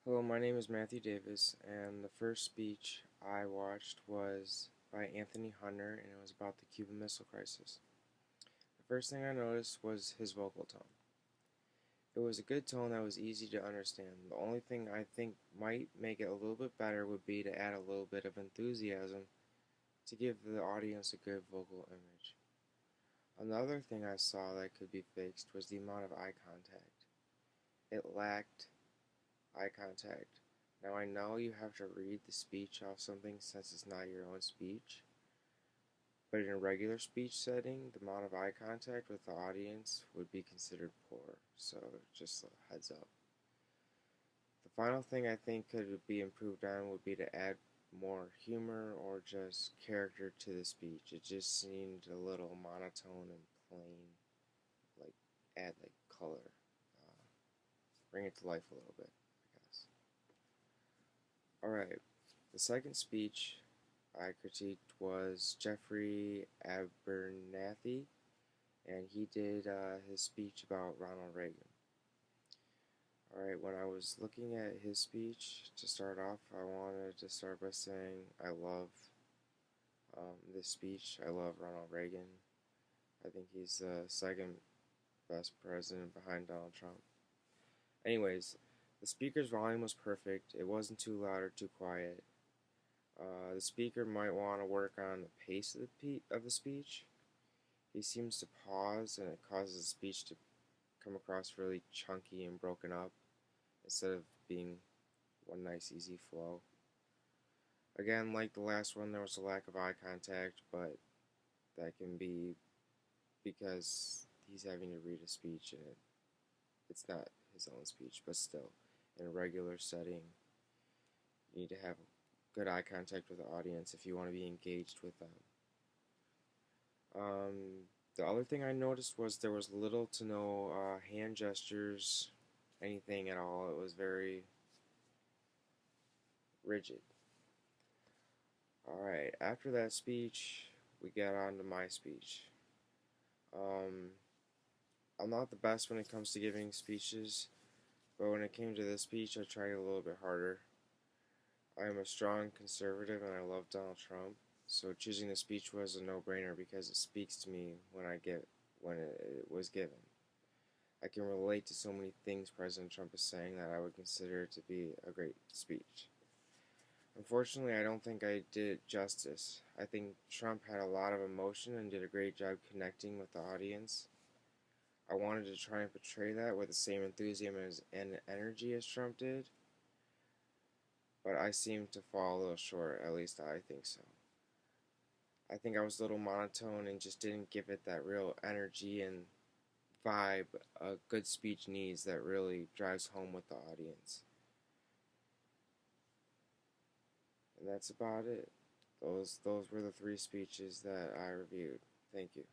Hello, my name is Matthew Davis, and the first speech I watched was by Anthony Hunter, and it was about the Cuban Missile Crisis. The first thing I noticed was his vocal tone. It was a good tone that was easy to understand. The only thing I think might make it a little bit better would be to add a little bit of enthusiasm to give the audience a good vocal image. Another thing I saw that could be fixed was the amount of eye contact. It lacked eye contact. Now I know you have to read the speech off something since it's not your own speech, but in a regular speech setting, the amount of eye contact with the audience would be considered poor, so just a heads up. The final thing I think could be improved on would be to add more humor or just character to the speech. It just seemed a little monotone and plain, like add like color, bring it to life a little bit, I guess. Alright, the second speech I critiqued was Jeffrey Abernathy, and he did his speech about Ronald Reagan. Alright, when I was looking at his speech, to start off, I wanted to start by saying I love this speech. I love Ronald Reagan. I think he's the second best president behind Donald Trump. Anyways, the speaker's volume was perfect. It wasn't too loud or too quiet. The speaker might want to work on the pace of the speech. He seems to pause, and it causes the speech to come across really chunky and broken up instead of being one nice, easy flow. Again, like the last one, there was a lack of eye contact, but that can be because he's having to read a speech and it's not his own speech, but still, in a regular setting, you need to have good eye contact with the audience if you want to be engaged with them. The other thing I noticed was there was little to no hand gestures, anything at all. It was very rigid. Alright, after that speech, we got on to my speech. I'm not the best when it comes to giving speeches, but when it came to this speech, I tried a little bit harder. I am a strong conservative and I love Donald Trump, so choosing the speech was a no-brainer because it speaks to me when it was given. I can relate to so many things President Trump is saying that I would consider it to be a great speech. Unfortunately, I don't think I did it justice. I think Trump had a lot of emotion and did a great job connecting with the audience. I wanted to try and portray that with the same enthusiasm and energy as Trump did, but I seemed to fall a little short, at least I think so. I think I was a little monotone and just didn't give it that real energy and vibe a good speech needs that really drives home with the audience. And that's about it. Those were the three speeches that I reviewed. Thank you.